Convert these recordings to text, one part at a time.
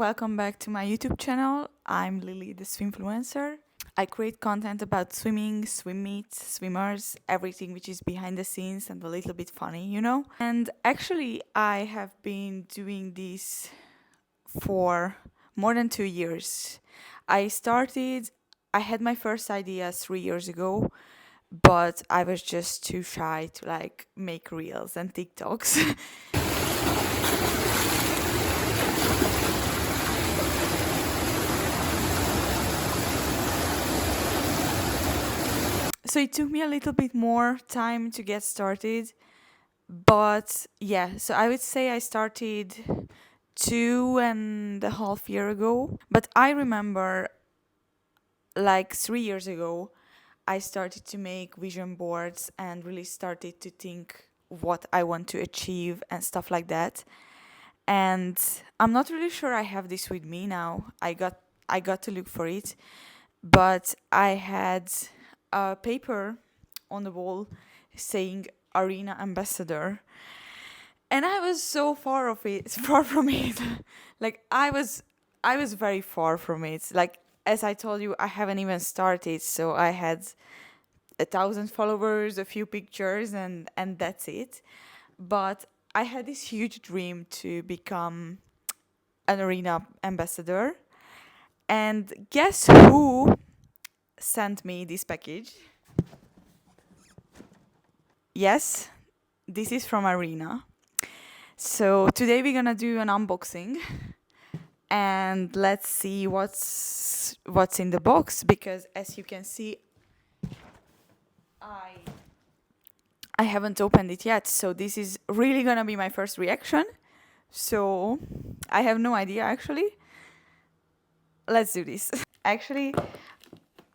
welcome back to my YouTube channel. I'm Lily, the swimfluencer. I create content about swimming, swim meets, swimmers, everything which is behind the scenes and a little bit funny. And actually, I have been doing this for more than 2 years. I had my first idea 3 years ago, but I was just too shy to make reels and TikToks. So it took me a little bit more time to get started, but yeah, so I would say I started 2.5 years ago. But I remember 3 years ago, I started to make vision boards and really started to think what I want to achieve and stuff like that. And I'm not really sure I have this with me now. I got to look for it, but I had a paper on the wall saying arena ambassador, and I was so far from it. I was very far from it. As I told you, I haven't even started, so I had 1,000 followers, a few pictures, and that's it. But I had this huge dream to become an arena ambassador, and guess who sent me this package? Yes, this is from Arena. So today we're gonna do an unboxing, and let's see what's in the box, because as you can see, I haven't opened it yet, so this is really gonna be my first reaction. So I have no idea actually. Let's do this. Actually,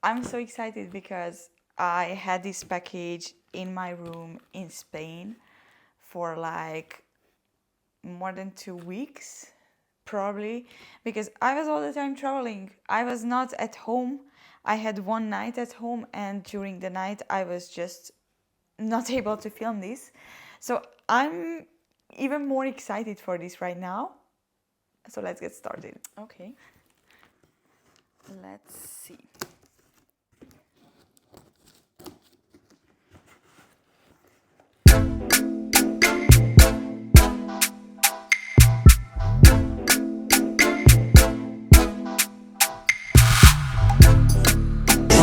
I'm so excited because I had this package in my room in Spain for more than 2 weeks, probably, because I was all the time traveling. I was not at home. I had one night at home, and during the night I was just not able to film this. So I'm even more excited for this right now. So let's get started. Okay. Let's see.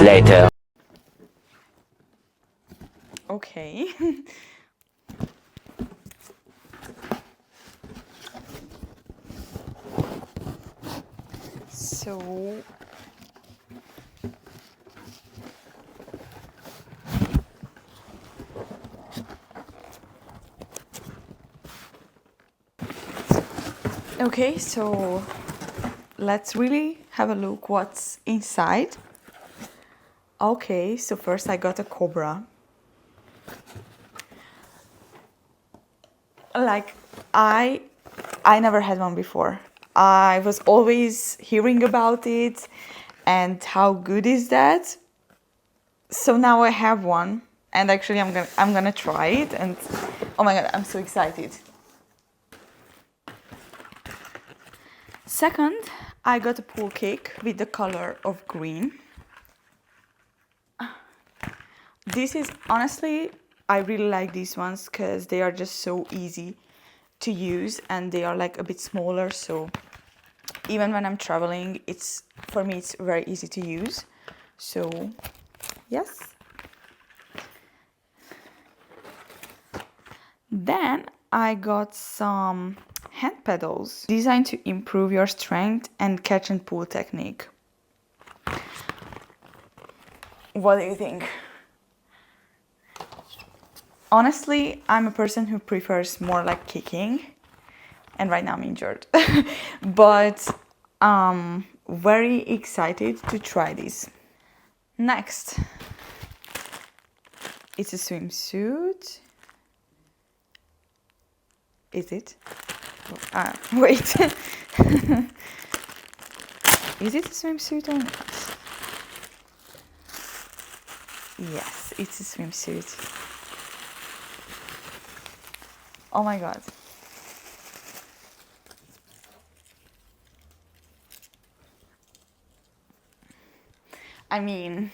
Later. Okay. So okay, so let's really have a look what's inside. Okay, so first I got a cobra. Like I never had one before. I was always hearing about it and how good is that. So now I have one, and actually I'm gonna try it, and oh my god, I'm so excited. Second, I got a pool cake with the color of green. This is honestly, I really like these ones because they are just so easy to use, and they are a bit smaller, so even when I'm traveling, for me it's very easy to use. So yes. Then I got some hand pedals designed to improve your strength and catch and pull technique. What do you think? Honestly, I'm a person who prefers more kicking, and right now I'm injured. But very excited to try this. Next, it's a swimsuit. Is it? Wait. Is it a swimsuit or not? Yes, it's a swimsuit. Oh my god. I mean,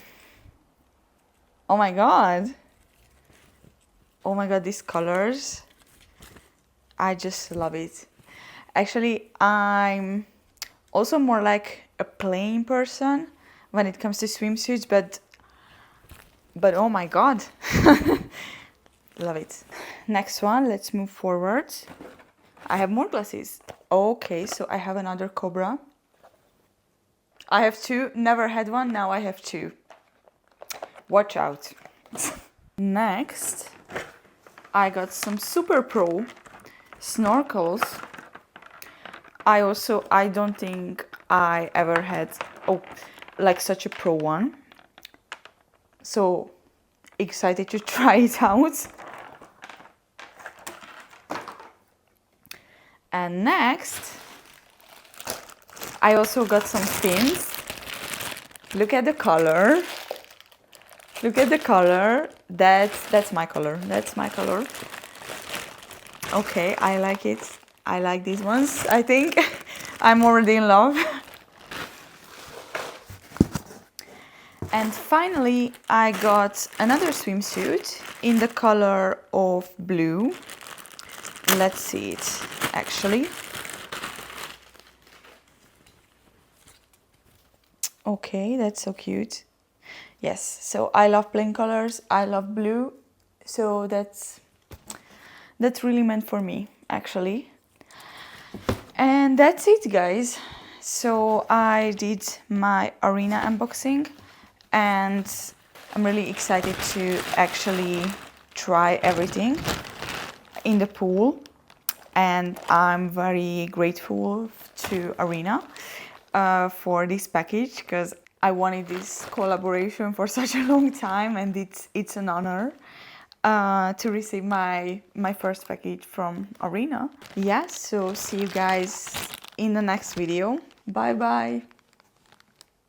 oh my god. Oh my god, these colors. I just love it. Actually, I'm also more like a plain person when it comes to swimsuits, but oh my god. Love it. Next one, let's move forward. I have more glasses. Okay, so I have another Cobra. I have two, never had one, now I have two. Watch out. Next, I got some Super Pro snorkels. I don't think I ever had, like such a pro one. So excited to try it out. And next, I also got some fins. Look at the color. Look at the color. That's my color. That's my color. Okay, I like it. I like these ones. I think I'm already in love. And finally, I got another swimsuit in the color of blue. Let's see it, actually. Okay, that's so cute. Yes, so I love plain colors, I love blue, so that's really meant for me, actually. And that's it, guys. So I did my arena unboxing, and I'm really excited to actually try everything in the pool. And I'm very grateful to Arena for this package, because I wanted this collaboration for such a long time, and it's an honor to receive my first package from Arena. Yeah, so see you guys in the next video. Bye bye.